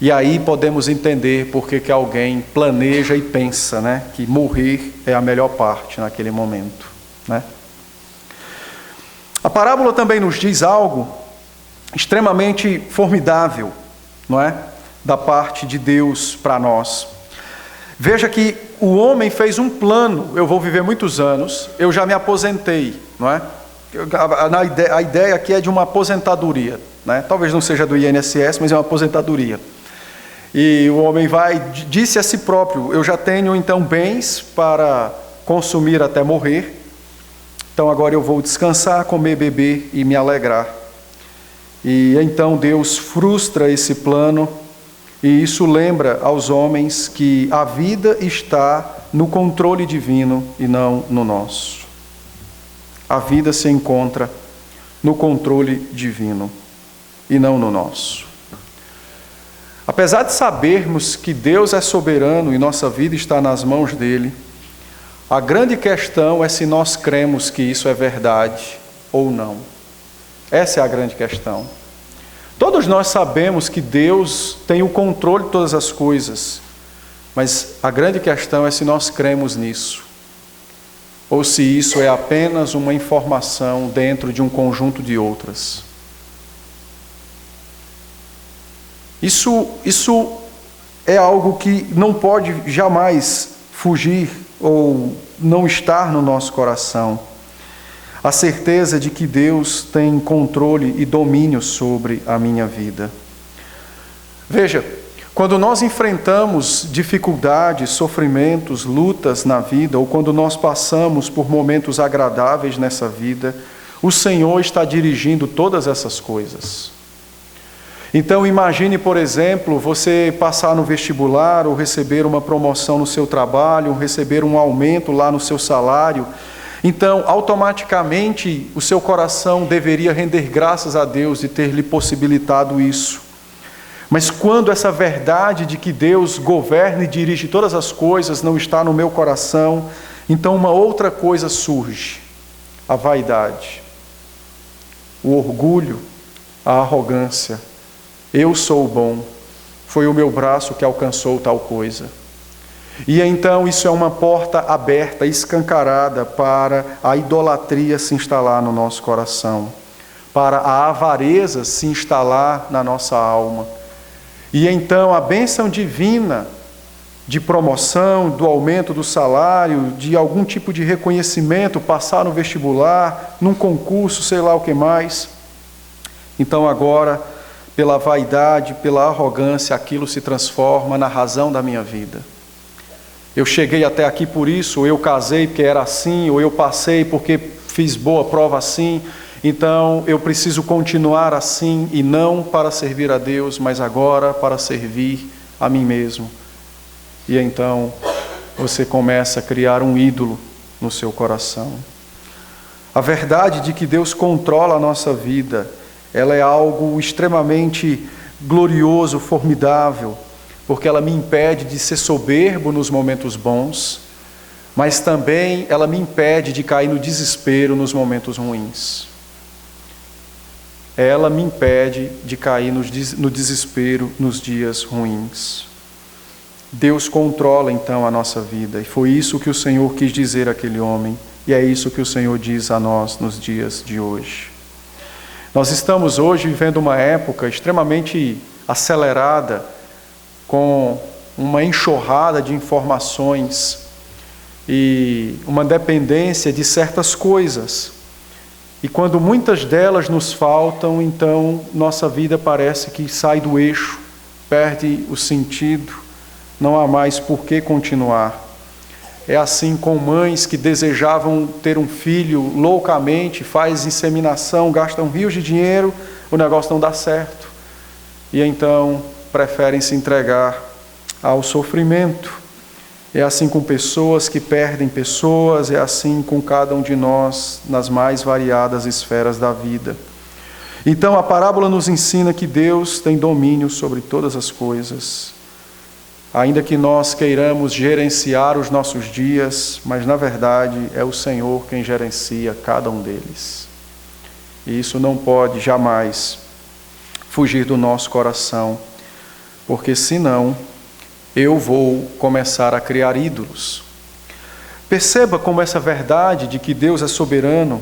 E aí podemos entender por que alguém planeja e pensa, né, que morrer é a melhor parte naquele momento, né? A parábola também nos diz algo extremamente formidável, não é? Da parte de Deus para nós. Veja que o homem fez um plano, eu vou viver muitos anos, eu já me aposentei, não é? A ideia aqui é de uma aposentadoria, né? Talvez não seja do INSS, mas é uma aposentadoria. E o homem disse a si próprio, eu já tenho então bens para consumir até morrer, então agora eu vou descansar, comer, beber e me alegrar. E então Deus frustra esse plano, e isso lembra aos homens que a vida está no controle divino e não no nosso. A vida se encontra no controle divino e não no nosso. Apesar de sabermos que Deus é soberano e nossa vida está nas mãos dele, a grande questão é se nós cremos que isso é verdade ou não. Essa é a grande questão. Todos nós sabemos que Deus tem o controle de todas as coisas, mas a grande questão é se nós cremos nisso, ou se isso é apenas uma informação dentro de um conjunto de outras. Isso é algo que não pode jamais fugir ou não estar no nosso coração. A certeza de que Deus tem controle e domínio sobre a minha vida. Veja, quando nós enfrentamos dificuldades, sofrimentos, lutas na vida, ou quando nós passamos por momentos agradáveis nessa vida, o Senhor está dirigindo todas essas coisas. Então imagine, por exemplo, você passar no vestibular ou receber uma promoção no seu trabalho, ou receber um aumento lá no seu salário. Então, automaticamente, o seu coração deveria render graças a Deus de ter lhe possibilitado isso. Mas quando essa verdade de que Deus governa e dirige todas as coisas não está no meu coração, então uma outra coisa surge: a vaidade, o orgulho, a arrogância. Eu sou bom, foi o meu braço que alcançou tal coisa. E então isso é uma porta aberta, escancarada para a idolatria se instalar no nosso coração, para a avareza se instalar na nossa alma. E então a bênção divina de promoção, do aumento do salário, de algum tipo de reconhecimento, passar no vestibular, num concurso, sei lá o que mais. Então agora, pela vaidade, pela arrogância, aquilo se transforma na razão da minha vida. Eu cheguei até aqui por isso, ou eu casei porque era assim, ou eu passei porque fiz boa prova assim, então eu preciso continuar assim, e não para servir a Deus, mas agora para servir a mim mesmo. E então você começa a criar um ídolo no seu coração. A verdade de que Deus controla a nossa vida, ela é algo extremamente glorioso, formidável, porque ela me impede de ser soberbo nos momentos bons, mas também ela me impede de cair no desespero nos momentos ruins. Ela me impede de cair no desespero nos dias ruins. Deus controla então a nossa vida, e foi isso que o Senhor quis dizer àquele homem, e é isso que o Senhor diz a nós nos dias de hoje. Nós estamos hoje vivendo uma época extremamente acelerada, com uma enxurrada de informações e uma dependência de certas coisas. E quando muitas delas nos faltam, então nossa vida parece que sai do eixo, perde o sentido, não há mais por que continuar. É assim com mães que desejavam ter um filho loucamente, faz inseminação, gastam rios de dinheiro, o negócio não dá certo. E então preferem se entregar ao sofrimento. É assim com pessoas que perdem pessoas, é assim com cada um de nós nas mais variadas esferas da vida. Então a parábola nos ensina que Deus tem domínio sobre todas as coisas. Ainda que nós queiramos gerenciar os nossos dias, mas na verdade é o Senhor quem gerencia cada um deles. E isso não pode jamais fugir do nosso coração, porque senão eu vou começar a criar ídolos. Perceba como essa verdade de que Deus é soberano,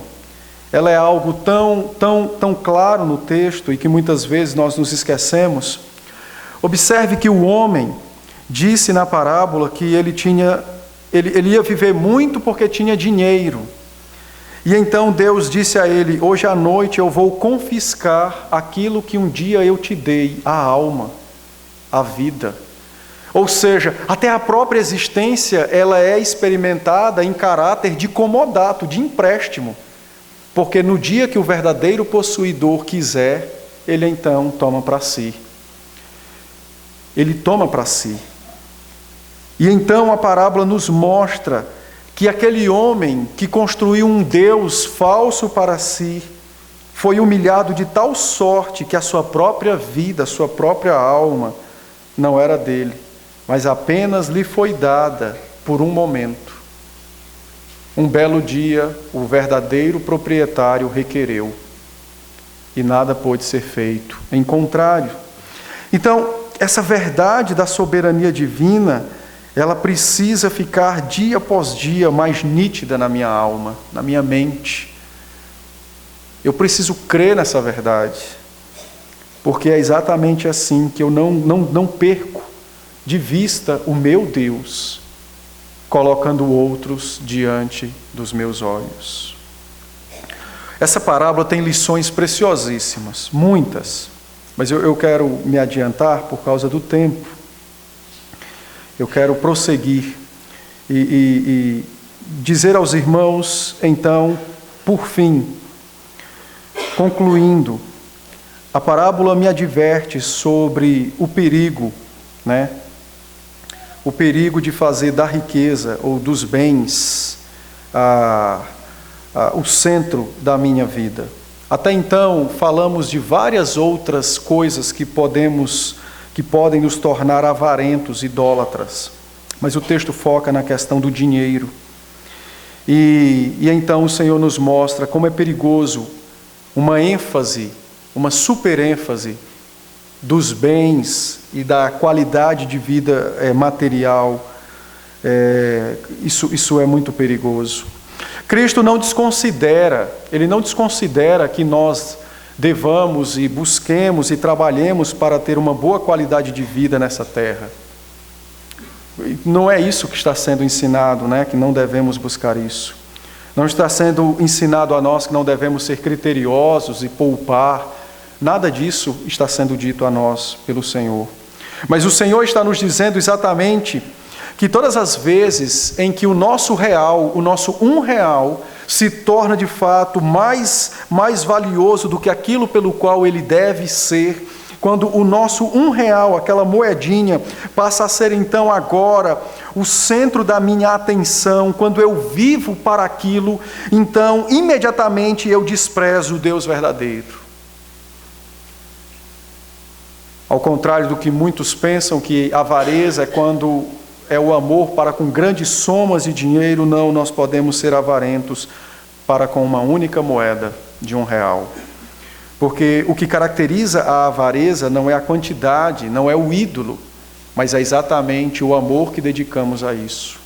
ela é algo tão claro no texto e que muitas vezes nós nos esquecemos. Observe que o homem disse na parábola que ele ia viver muito porque tinha dinheiro. E então Deus disse a ele: hoje à noite eu vou confiscar aquilo que um dia eu te dei, a alma, a vida. Ou seja, até a própria existência ela é experimentada em caráter de comodato, de empréstimo. Porque no dia que o verdadeiro possuidor quiser, ele então toma para si. Ele toma para si. E então a parábola nos mostra que aquele homem que construiu um Deus falso para si, foi humilhado de tal sorte que a sua própria vida, a sua própria alma, não era dele, mas apenas lhe foi dada por um momento. Um belo dia, o verdadeiro proprietário requereu, e nada pôde ser feito em contrário. Então, essa verdade da soberania divina, ela precisa ficar dia após dia mais nítida na minha alma, na minha mente. Eu preciso crer nessa verdade, porque é exatamente assim que eu não perco de vista o meu Deus, colocando outros diante dos meus olhos. Essa parábola tem lições preciosíssimas, muitas, mas eu quero me adiantar por causa do tempo. Eu quero prosseguir e dizer aos irmãos, então, por fim, concluindo, a parábola me adverte sobre o perigo, o perigo de fazer da riqueza ou dos bens o centro da minha vida. Até então, falamos de várias outras coisas que podem nos tornar avarentos, idólatras. Mas o texto foca na questão do dinheiro. E então o Senhor nos mostra como é perigoso uma ênfase, uma superênfase dos bens e da qualidade de vida material. Isso é muito perigoso. Cristo não desconsidera que nós devamos e busquemos e trabalhemos para ter uma boa qualidade de vida nessa terra. Não é isso que está sendo ensinado, que não devemos buscar isso. Não está sendo ensinado a nós que não devemos ser criteriosos e poupar. Nada disso está sendo dito a nós pelo Senhor. Mas o Senhor está nos dizendo exatamente que todas as vezes em que o nosso real, o nosso R$1, se torna de fato mais valioso do que aquilo pelo qual ele deve ser, quando o nosso R$1, aquela moedinha, passa a ser então agora o centro da minha atenção, quando eu vivo para aquilo, então imediatamente eu desprezo o Deus verdadeiro. Ao contrário do que muitos pensam, que avareza é quando é o amor para com grandes somas de dinheiro, não, nós podemos ser avarentos para com uma única moeda de R$1. Porque o que caracteriza a avareza não é a quantidade, não é o ídolo, mas é exatamente o amor que dedicamos a isso.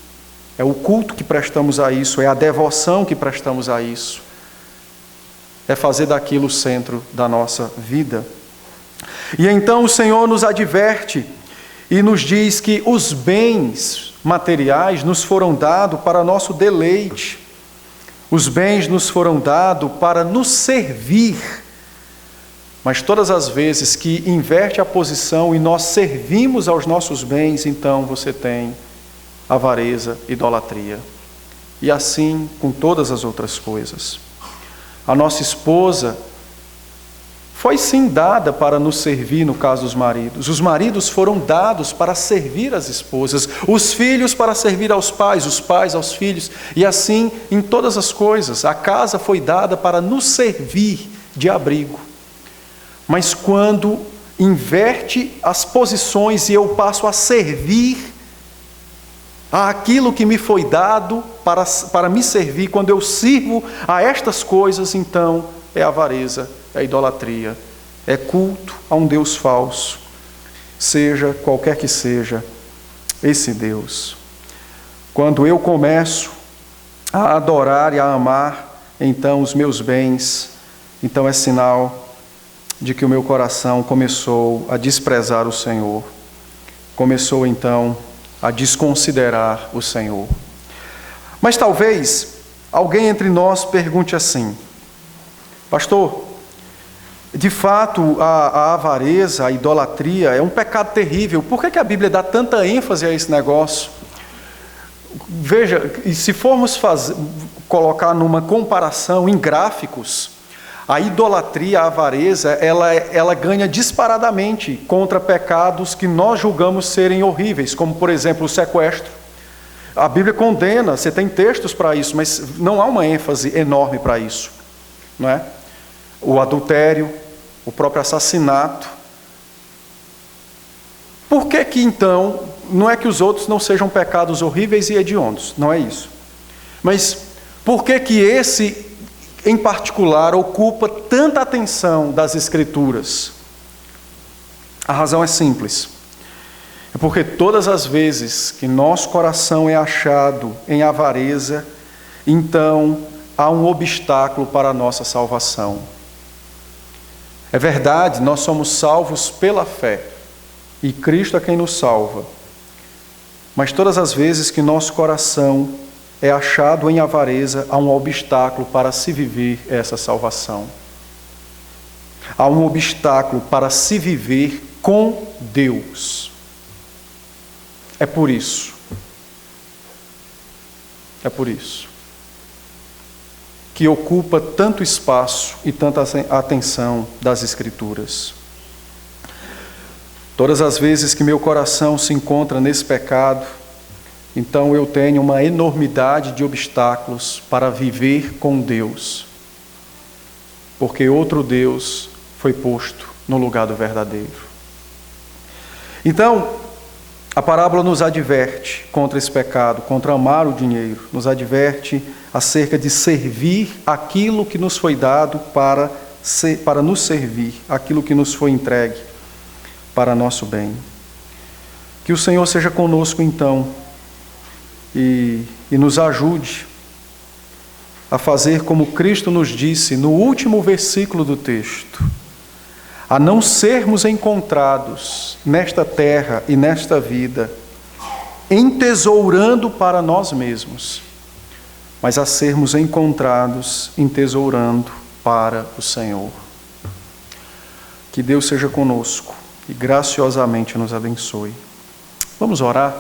É o culto que prestamos a isso, é a devoção que prestamos a isso. É fazer daquilo o centro da nossa vida. E então o Senhor nos adverte e nos diz que os bens materiais nos foram dados para nosso deleite. Os bens nos foram dados para nos servir. Mas todas as vezes que inverte a posição e nós servimos aos nossos bens, então você tem avareza, idolatria. E assim com todas as outras coisas. A nossa esposa foi sim dada para nos servir no caso dos maridos. Os maridos foram dados para servir as esposas. Os filhos para servir aos pais, os pais aos filhos. E assim em todas as coisas. A casa foi dada para nos servir de abrigo. Mas quando inverte as posições e eu passo a servir aquilo que me foi dado para me servir, quando eu sirvo a estas coisas, então é avareza, é idolatria, é culto a um Deus falso, seja qualquer que seja esse Deus. Quando eu começo a adorar e a amar, então os meus bens, então é sinal de que o meu coração começou a desprezar o Senhor, começou então a desconsiderar o Senhor. Mas talvez alguém entre nós pergunte assim: pastor, de fato a avareza, a idolatria é um pecado terrível, por que a Bíblia dá tanta ênfase a esse negócio? Veja, e se formos colocar numa comparação em gráficos, a idolatria, a avareza, ela ganha disparadamente contra pecados que nós julgamos serem horríveis, como, por exemplo, o sequestro. A Bíblia condena, você tem textos para isso, mas não há uma ênfase enorme para isso, não é? O adultério, o próprio assassinato. Por que então, não é que os outros não sejam pecados horríveis e hediondos, não é isso. Mas por que esse em particular, ocupa tanta atenção das Escrituras? A razão é simples. É porque todas as vezes que nosso coração é achado em avareza, então há um obstáculo para a nossa salvação. É verdade, nós somos salvos pela fé, e Cristo é quem nos salva. Mas todas as vezes que nosso coração é achado em avareza, há um obstáculo para se viver essa salvação. Há um obstáculo para se viver com Deus. É por isso que ocupa tanto espaço e tanta atenção das Escrituras. Todas as vezes que meu coração se encontra nesse pecado, então eu tenho uma enormidade de obstáculos para viver com Deus, porque outro Deus foi posto no lugar do verdadeiro. Então, a parábola nos adverte contra esse pecado, contra amar o dinheiro, nos adverte acerca de servir aquilo que nos foi dado para nos servir, aquilo que nos foi entregue para nosso bem. Que o Senhor seja conosco então, e nos ajude a fazer como Cristo nos disse no último versículo do texto, a não sermos encontrados nesta terra e nesta vida entesourando para nós mesmos, mas a sermos encontrados entesourando para o Senhor. Que Deus seja conosco e graciosamente nos abençoe. Vamos orar?